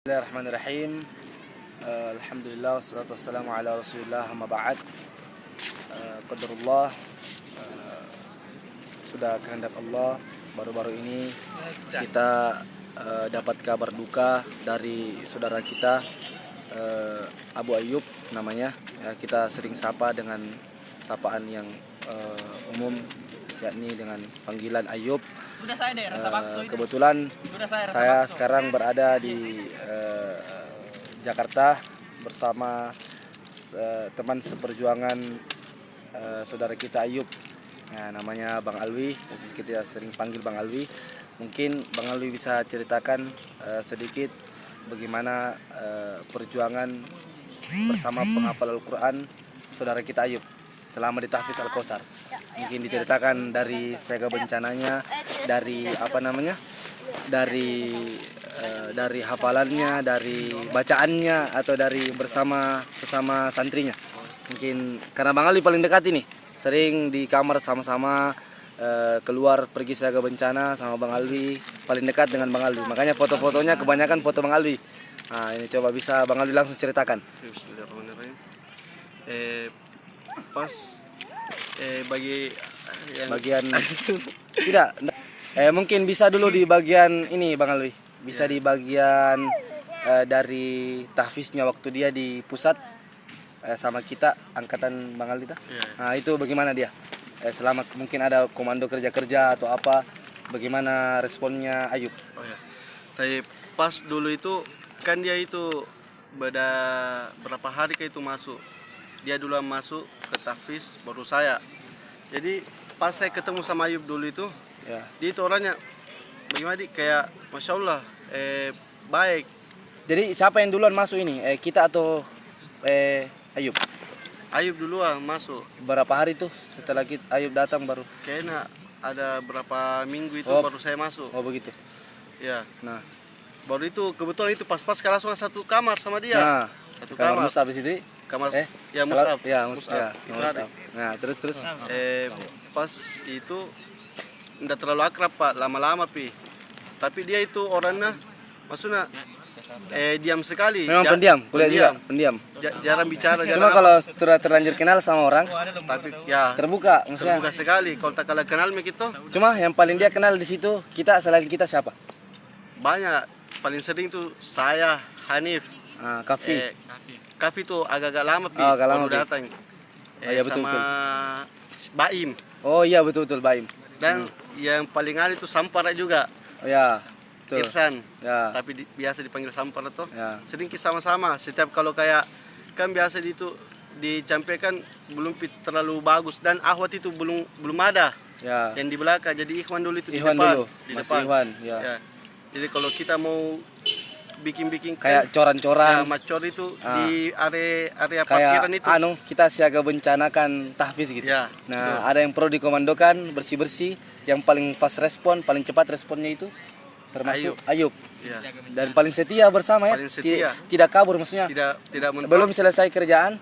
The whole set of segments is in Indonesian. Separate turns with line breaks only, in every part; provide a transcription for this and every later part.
Bismillahirrahmanirrahim. Alhamdulillah wassalatu wassalamu ala Rasulillah amma ba'd. Qadarullah, sudah kehendak Allah, baru-baru ini kita dapat kabar duka dari saudara kita, Abu Ayyub namanya. Ya, kita sering sapa dengan sapaan yang umum, yakni dengan panggilan Ayyub. Kebetulan saya sekarang berada di Jakarta bersama teman seperjuangan saudara kita Ayyub. Nah, namanya Bang Alwi, kita sering panggil Bang Alwi. Mungkin Bang Alwi bisa ceritakan sedikit bagaimana perjuangan bersama penghafal Al-Quran saudara kita Ayyub selama di Tahfiz Al-Kausar. Mungkin diceritakan dari siaga bencananya, dari dari hafalannya, dari bacaannya, atau dari bersama santrinya. Mungkin karena Bang Ali paling dekat ini, sering di kamar sama-sama, keluar pergi siaga bencana sama Bang Alwi, paling dekat dengan Bang Alwi. Makanya foto-fotonya kebanyakan foto Bang Alwi. Nah, ini coba bisa Bang Alwi langsung ceritakan.
Bismillahirrahmanirrahim. Bagi yang
Bagian tidak, mungkin bisa dulu di bagian ini Bang Alwi. Bisa di bagian dari tahfiznya waktu dia di pusat sama kita angkatan Bang Alwi. Nah, itu bagaimana dia? Selama mungkin ada komando kerja-kerja atau apa, bagaimana responnya Ayyub?
Oh ya. Tapi pas dulu itu kan dia itu beda berapa hari ke itu masuk. Dia duluan masuk ke tahfiz baru saya. Jadi pas saya ketemu sama Ayyub dulu itu,
Ya.
dia itu orangnya bagaimana kayak Masya Allah, baik.
Jadi siapa yang duluan masuk ini? Kita atau Ayyub?
Ayyub duluan masuk.
Berapa hari tuh setelah Ayyub datang baru?
Kayaknya ada berapa minggu itu baru saya masuk.
Oh begitu.
Ya.
Nah,
Baru itu kebetulan itu pas-pas langsung satu kamar sama dia.
nah
Satu
kamar
kamar.
Musab di situ.
Kamar
salat-
ya Mus'ab.
Ya,
Mus'ab.
ya,
Itu
Mus'ab.
ada.
Nah, terus
Pas itu enggak terlalu akrab Pak, lama-lama tapi dia itu orangnya maksudnya diam sekali.
memang pendiam, kuliah juga pendiam.
Jarang bicara,
Cuma
jarang
kalau sudah terlanjur kenal sama orang,
tapi ya
terbuka maksudnya.
terbuka sekali. Kalau tak kalah kenal gitu
Cuma yang paling dia kenal di situ kita, selain kita siapa?
banyak. Paling sering tuh saya, Hanif,
Nah, Kafi.
Kafi tuh agak-agak lama
Oh, agak lama,
baru
Pi.
datang.
Iya, betul,
Sama Baim.
Oh iya, betul Baim.
Dan yang paling ada itu Sampara juga,
Oh ya, betul.
Irsan.
Ya.
Tapi biasa dipanggil Sampara tuh.
Ya.
Sering sama-sama. Setiap kalau kayak kan biasa itu dicampaikan belum terlalu bagus dan ahwat itu belum ada.
Ya.
Yang di belakang. Jadi Ikhwan dulu itu
Ikhwan
di depan.
dulu.
Di
Masih
depan.
Ikhwan, ya.
Ya. Jadi kalau kita mau bikin
Kayak
ya,
coran-coran.
macor itu di area
Kayak
parkiran itu.
kita siaga bencanakan tahfiz gitu.
Ya,
Nah, ada yang perlu dikomandokan, bersih-bersih, yang paling fast respon, paling cepat responnya itu termasuk Ayyub.
Ya.
Dan paling setia bersama ya.
Paling setia.
Tidak kabur maksudnya.
Tidak mentok.
Belum selesai kerjaan.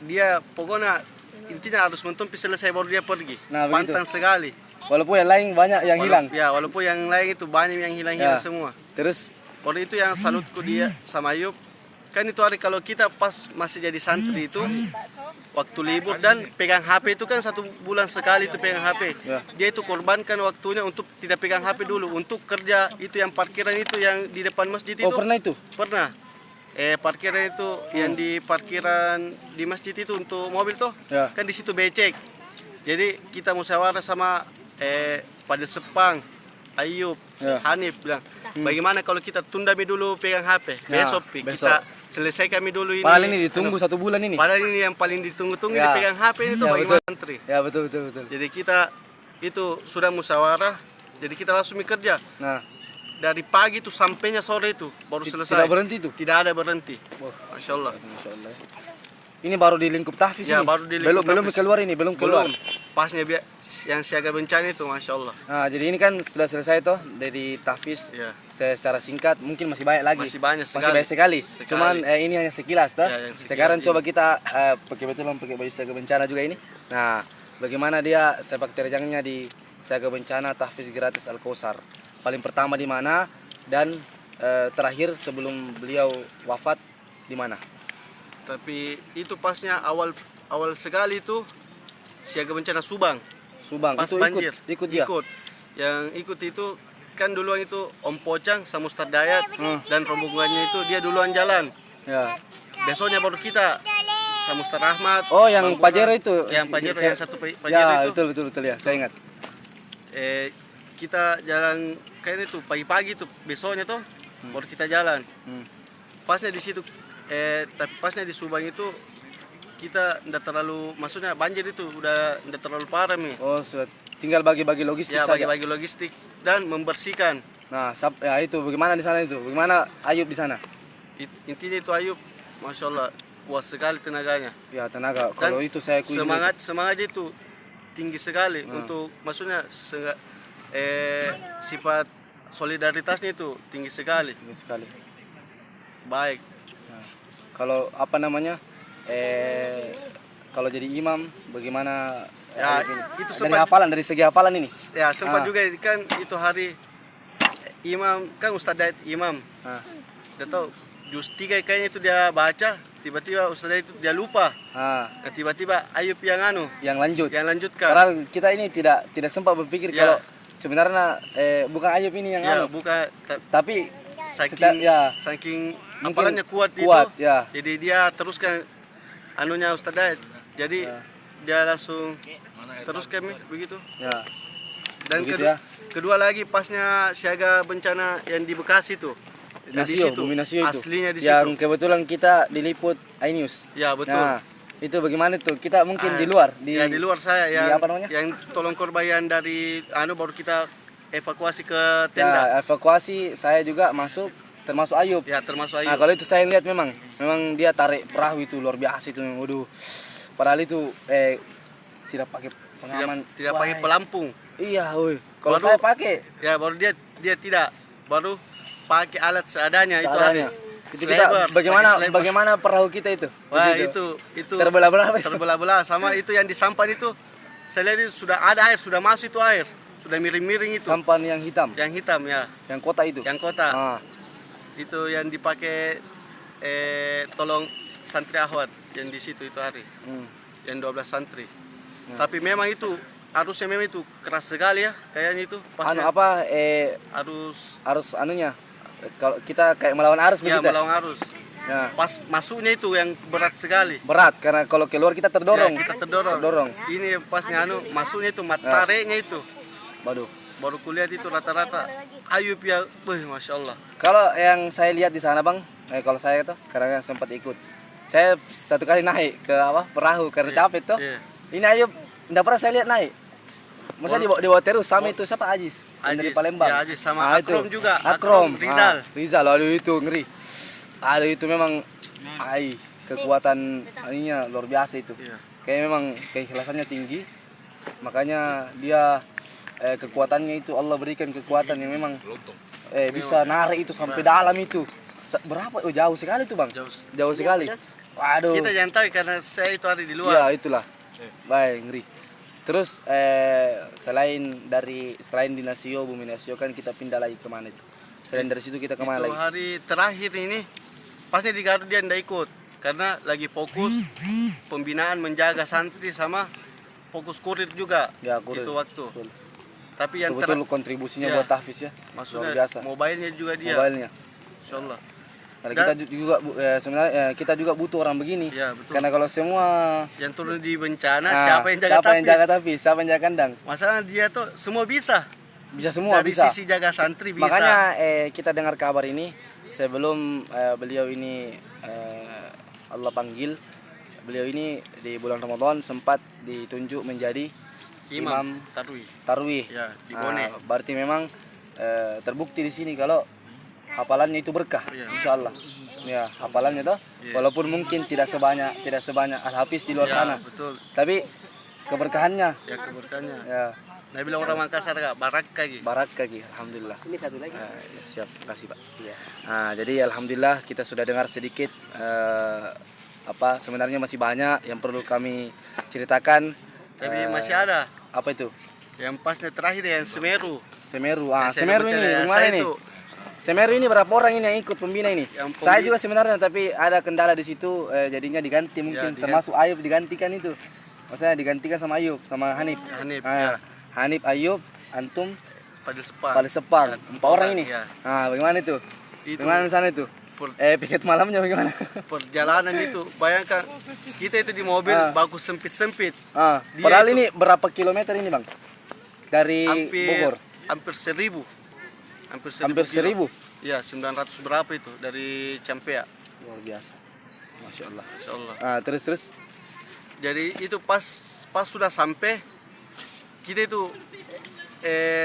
Dia pokoknya intinya harus mentumpi selesai baru dia pergi.
Nah, begitu.
Pantang sekali.
Walaupun yang lain banyak yang hilang.
Ya, walaupun yang lain itu banyak yang hilang-hilang
Ya.
semua.
Terus
Baru itu yang salutku dia sama Ayub. Kan itu hari kalau kita pas masih jadi santri itu waktu libur dan pegang HP itu kan 1 bulan sekali itu pegang HP.
Ya.
Dia itu korbankan waktunya untuk tidak pegang HP dulu, untuk kerja itu yang parkiran itu yang di depan masjid itu.
oh pernah itu?
Pernah. Parkiran itu yang di parkiran di masjid itu untuk mobil tuh.
Ya.
Kan di situ becek. Jadi kita musyawarah sama pada Sepang, Ayyub,
Ya.
Hanif bilang, bagaimana kalau kita tunda dulu pegang HP,
Ya,
besok
besok.
kita selesai kami dulu ini.
Padahal ini ditunggu 1 bulan ini.
Padahal ini yang paling ditunggu-tunggu
Ya.
dipegang HP itu
Ya,
bagi
betul.
santri.
Ya, betul.
Jadi kita itu sudah musyawarah, jadi kita langsung bekerja.
Nah,
Dari pagi itu sampainya sore itu baru selesai.
tidak berhenti tuh.
Tidak ada berhenti. Masya Allah.
Masya Allah. Ini baru di lingkup tahfiz
Ya,
ini.
baru di lingkup
belum
tahfiz.
keluar ini, belum keluar.
Pasnya yang siaga bencana itu, Masya Allah.
Nah, jadi ini kan sudah selesai toh dari tahfiz.
Ya.
Secara singkat, mungkin masih banyak lagi.
Masih banyak
Masih
sekali.
banyak sekali.
Sekali.
Cuman ini hanya sekilas toh.
Ya, yang sekilas
Sekarang
ini.
coba kita pakai baju siaga bencana juga ini. Nah, bagaimana dia sepak terjangnya di siaga bencana tahfiz gratis Al-Kausar. Paling pertama di mana dan terakhir sebelum beliau wafat di mana?
Tapi itu pasnya awal sekali itu siaga bencana Subang.
Subang.
Pas
Itu
banjir.
ikut dia.
Yang ikut itu kan duluan itu Om Pocang sama Ustadz Dayat dan rombongannya itu dia duluan jalan.
Ya.
Besoknya baru kita sama Ustadz Rahmat.
Oh, yang
Bang
Pajero
Burhan.
itu.
Yang Pajero yang satu Pajero
Ya,
itu.
betul ya, saya ingat.
Kita jalan kayaknya itu pagi-pagi tuh besoknya tuh baru kita jalan. Pasnya di situ tapi pasnya di Subang itu kita ndak terlalu, maksudnya banjir itu udah ndak terlalu parah nih.
Oh, sudah tinggal bagi-bagi logistik
Ya,
saja.
bagi-bagi logistik dan membersihkan.
Nah, ya itu bagaimana di sana itu? Bagaimana Ayub di sana?
Intinya itu Ayub, masya Allah, kuat sekali tenaganya.
Ya, tenaga.
Dan
Kalau itu saya akui juga
semangatnya itu tinggi sekali untuk, maksudnya sifat solidaritasnya itu tinggi sekali.
ini sekali.
Baik.
Nah, kalau apa namanya? Kalau jadi imam bagaimana
Ya,
Ayub ini?
itu
dari
sempat
hafalan, dari segi hafalan ini.
ya sempat
Ah.
juga kan itu hari imam kan Ustadz Dayat imam.
Nah,
Dia tahu juz 3 kayaknya itu dia baca, tiba-tiba Ustadz Dayat itu dia lupa.
nah,
Nah, tiba-tiba Ayub yang
yang lanjut.
lanjutkan.
Padahal kita ini tidak sempat berpikir
Ya.
kalau sebenarnya bukan Ayub ini yang
Ya, bukan
tapi
saking
ya
saking
mungkin
hafalannya kuat itu.
ya.
Jadi dia teruskan anunya Ustadz Dayat. Jadi dia langsung teruskan begitu.
Ya.
Dan
Begitu ya.
kedua lagi pasnya siaga bencana yang di Bekasi tuh. Nah, di situ
Bumi Nasio itu.
aslinya di
Yang
situ.
kebetulan kita diliput iNews.
Ya, betul.
Nah, itu bagaimana tuh? Kita mungkin
Ah,
di luar,
Ya, di luar saya yang
apa namanya?
yang tolong korban dari baru kita evakuasi ke
Ya,
tenda.
evakuasi saya juga masuk termasuk Ayub.
Ya, termasuk
Nah,
Ayub.
kalau itu saya lihat memang dia tarik perahu itu luar biasa itu. Waduh. Padahal itu tidak pakai pengaman.
Tidak
Wah,
pakai pelampung.
Iya, woi. Kalau
Baru-
saya pakai
Ya, baru dia tidak, baru pakai alat seadanya itu
seadanya.
hari.
Itu kita bagaimana perahu kita itu?
Wah,
Begitu.
itu
Terbelah-belah.
terbelah-belah sama itu yang di sampan itu. Saya lihat itu sudah ada air, sudah masuk itu air. Sudah miring-miring itu.
Sampan yang hitam,
Yang hitam ya,
yang kota itu.
yang kota.
Ah,
Itu yang dipakai tolong santri Ahwat yang di situ itu hari.
hmm.
Yang 12 santri. Tapi memang itu arusnya memang itu keras sekali ya, kayaknya itu pasnya
apa
arus
anunya kalau kita kayak melawan arus
ya
begitu.
melawan arus.
Ya,
Pas masuknya itu yang berat sekali.
berat karena kalau keluar kita terdorong.
Ya, kita terdorong. Ini pasnya masuknya itu tareknya itu.
Waduh.
Baru kulihat itu rata-rata Ayub ya, masya Allah.
Kalau yang saya lihat di sana bang, kalau saya tuh karena sempat ikut, saya satu kali naik ke perahu karena capek tuh.
Iya.
Ini Ayub, tidak pernah saya lihat naik. Masa dibawa terus sama itu siapa Ajis? Yang dari
Ajis,
Palembang.
ya, Ajis sama
Ah,
Akrom
itu.
juga.
Akrom,
Rizal.
Rizal, aduh itu ngeri. Aduh itu memang, kekuatan ininya luar biasa itu.
Iya.
Kayak memang keikhlasannya tinggi, makanya dia kekuatannya itu Allah berikan kekuatan yang memang bisa narik itu sampai dalam itu. Berapa? Oh jauh sekali tuh bang. Jauh sekali. Waduh.
Kita jangan tahu karena saya itu ada di
Ya
luar.
itulah. Baik ngeri. Terus selain di Nasio, Bumi Nasio kan kita pindah lagi kemana itu? Selain dari situ kita kemana
Itu
lagi?
hari terakhir ini pasnya di Garut dia tidak ikut karena lagi fokus pembinaan menjaga santri sama fokus kurir juga.
Ya kurir.
Itu waktu.
Betul.
Tapi yang
Betul kontribusinya
Ya.
buat tahfiz ya.
maksudnya
luar biasa.
mobilenya juga dia.
Mobilnya.
Insya Allah.
Karena kita juga sebenarnya kita juga butuh orang begini.
Ya, betul.
Karena kalau semua
Yang turun di bencana
nah,
siapa yang jaga tahfiz?
Siapa yang jaga kandang?
Masalah dia tuh semua bisa.
Bisa semua
Dari
bisa.
sisi jaga santri bisa.
Makanya kita dengar kabar ini sebelum beliau ini Allah panggil, beliau ini di bulan Ramadan sempat ditunjuk menjadi imam
Tarwi.
tarwih.
Ya, di Bone.
Berarti memang terbukti di sini kalau hafalannya itu berkah,
Iya.
insya Allah. Ya, hafalannya tuh,
Iya.
walaupun mungkin tidak sebanyak Al-Hafiz di luar
Ya,
sana,
betul.
tapi keberkahannya,
Ya, keberkahannya.
ya,
Nah, bilang orang Makassar gak barak lagi.
barat kaki, alhamdulillah.
Ini satu lagi.
Ya, siap, kasih Pak. Nah, jadi alhamdulillah kita sudah dengar sedikit sebenarnya masih banyak yang perlu kami ceritakan.
Tapi masih ada.
Apa itu?
Yang pasnya terakhir yang Semeru.
Semeru.
Yang saya
Semeru
baca
ini
ya,
gimana
saya
nih?
itu
Semeru ini berapa orang ini yang ikut pembina ini?
Yang
Saya juga sebenarnya, tapi ada kendala di situ, jadinya diganti mungkin,
diganti.
termasuk Ayub digantikan itu. Maksudnya digantikan sama Ayub, sama Hanif.
Hanif,
Ah,
ya.
Hanif, Ayub, antum,
Fadil Sepang.
Fadil Sepang.
Ya,
4 orang ini.
ya.
Ah, bagaimana itu?
Itu
Bagaimana di sana itu?
per-
Piket malamnya bagaimana?
perjalanan itu, bayangkan kita itu di mobil bagus sempit-sempit.
Ah,
Dia
padahal
itu-
ini berapa kilometer ini, Bang? Dari
hampir
Bogor.
hampir 1000.
Hampir
kilo.
1000.
Ya, 900 berapa itu dari Campea.
Luar biasa. Masya Allah.
Insyaallah.
Ah, terus.
Jadi itu pas sudah sampai, kita itu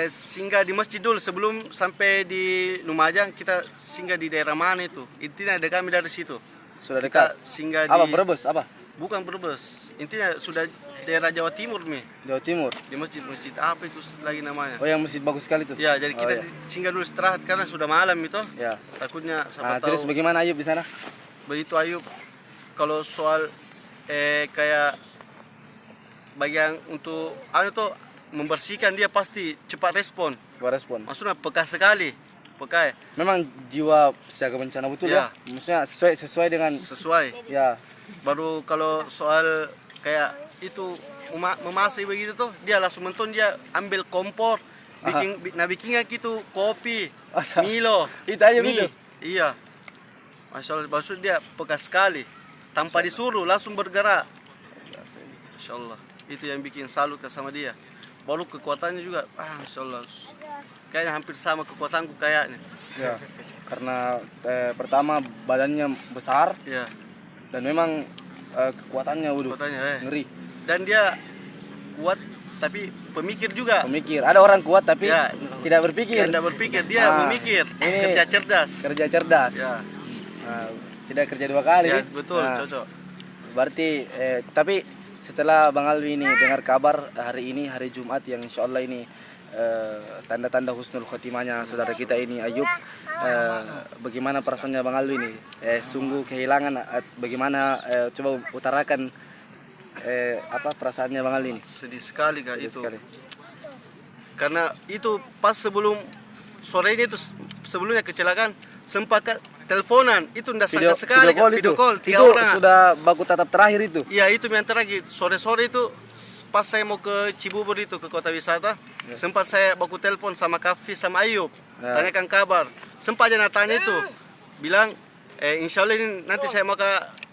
singgah di masjid dulu sebelum sampai di Lumajang. Kita singgah di daerah mana itu? Intinya ada kami dari situ.
Sudah
Kita
dekat.
singgah di
Apa, Brebes? Apa?
bukan Brebes. Intinya sudah daerah Jawa Timur nih.
Jawa Timur.
Di masjid apa itu lagi namanya?
Oh, yang masjid bagus sekali tuh.
Ya, jadi
Oh,
kita
ya.
singgah dulu istirahat karena sudah malam itu.
Ya.
Takutnya
Ah,
siapa
terus
tahu
bagaimana Ayub di sana?
begitu Ayub, kalau soal kayak bagian untuk tuh membersihkan, dia pasti cepat respon.
Coba respon.
Maksudnya peka sekali, peka
Memang jiwa siaga bencana betul
Ya.
ya. Maksudnya sesuai dengan
sesuai.
ya.
Baru kalau soal kayak itu memasak begitu tuh, dia langsung menton, dia ambil kompor, bikin gitu kopi,
Masa?
Milo,
Itu Ayub
mie.
itu.
Iya. Maksud dia peka sekali, tanpa disuruh langsung bergerak. Insya Allah. Itu yang bikin salut sama dia. Baru kekuatannya juga, Insya Allah. Kayaknya hampir sama kekuatanku kayaknya.
Ya. Karena pertama badannya besar
Ya,
dan memang kekuatannya
kekuatannya.
ngeri.
Dan dia kuat tapi pemikir juga.
Pemikir. Ada orang kuat tapi
Ya.
tidak berpikir.
Dia tidak berpikir, dia
Ah,
memikir,
ini
kerja cerdas.
Kerja cerdas.
Ya,
Nah, tidak kerja 2 kali.
ya betul,
Nah,
cocok.
Berarti tapi setelah Bang Alwi ini dengar kabar hari ini hari Jumat yang insya Allah ini tanda-tanda husnul khotimahnya saudara kita ini Ayub, bagaimana perasaannya Bang Alwi ini? Sungguh kehilangan, bagaimana coba utarakan apa perasaannya Bang Alwi ini?
Sedih sekali Kak
Sedih
itu.
sekali.
Karena itu pas sebelum sore ini itu, sebelumnya kecelakaan, sempat teleponan, itu tidak sangka sekali
video call
tiga
itu
orang.
sudah baku tatap terakhir itu.
Iya, itu yang terakhir sore-sore itu pas saya mau ke Cibubur itu, ke kota wisata, sempat saya baku telepon sama Kafi sama Ayub, tanyakan kabar. Sempat aja tanya itu, bilang insya Allah ini nanti saya mau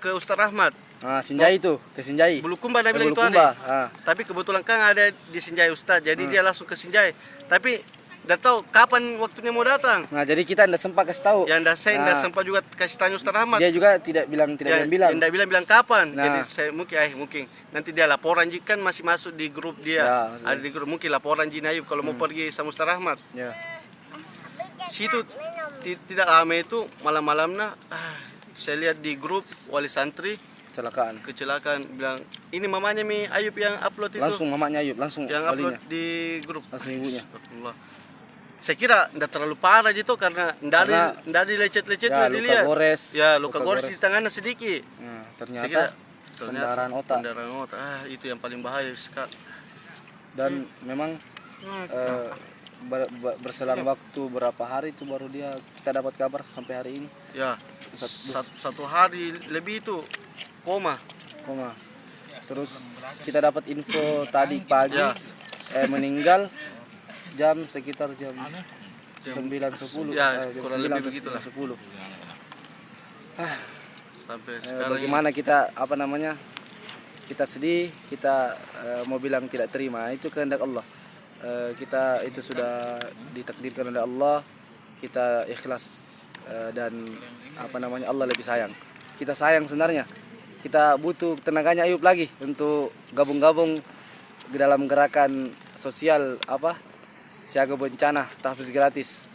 ke Ustaz Rahmat.
Nah, Sinjai itu, ke Sinjai.
Bulukumba dia bilang itu
Bulukumba.
ada. Tapi kebetulan kan ada di Sinjai Ustaz, jadi dia langsung ke Sinjai. Tapi tidak tahu kapan waktunya mau datang.
Nah, jadi kita tidak sempat kasih tahu.
Yang saya tidak sempat juga kasih tanya Ustaz Rahmat.
Dia juga tidak bilang bilang.
Tidak bilang kapan.
Nah.
Jadi saya mungkin nanti dia laporan, kan masih masuk di grup dia.
Ya,
Ada di grup, mungkin laporan Jin Ayub kalau mau pergi sama Ustaz Rahmat.
Ya.
Situ tidak lama itu malam-malamnya saya lihat di grup wali santri kecelakaan, bilang ini mamanya Ayub yang upload itu.
Langsung mamanya Ayub, langsung
yang
walinya.
upload di grup.
Langsung ibunya.
Astagfirullah. Saya kira tidak terlalu parah gitu karena tidak dilecet-lecet
Ya, luka
dilihat.
gores.
Ya, luka gores di tangannya sedikit.
Nah,
Saya kira
ternyata pendarahan otak.
Pendarahan otak. Itu yang paling bahaya sekali.
Dan memang berselang waktu berapa hari itu baru kita dapat kabar sampai hari ini.
Ya, satu hari lebih itu koma.
Terus kita dapat info tadi pagi
Ya.
meninggal sekitar jam 9.10.
Ya,
jam
kurang
9
lebih
atau
begitulah.
10.
Sampai sekarang
Bagaimana kita kita sedih, kita mau bilang tidak terima, itu kehendak Allah. Kita itu sudah ditakdirkan oleh Allah, kita ikhlas dan Allah lebih sayang. Kita sayang sebenarnya. Kita butuh tenaganya Ayub lagi untuk gabung-gabung di dalam gerakan sosial siaga bencana tahfiz gratis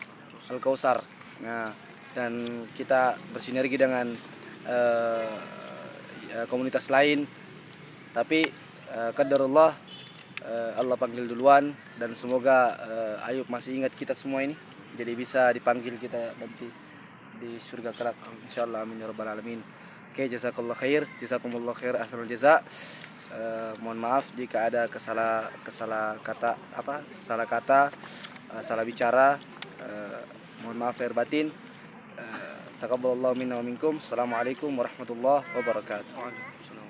Al-Kausar. Nah, dan kita bersinergi dengan komunitas lain. Tapi qadarullah, Allah panggil duluan, dan semoga Ayub masih ingat kita semua ini, jadi bisa dipanggil kita nanti di surga kelak insyaallah. Amin ya rabbal alamin. Oke, jazakallah khair, jazakumullah khair, ahsanul jaza. Mohon maaf jika ada salah kata, salah bicara. Mohon maaf lahir batin. Taqabbalallahu minna wa minkum. Assalamualaikum warahmatullahi wabarakatuh.
Waalaikumsalam.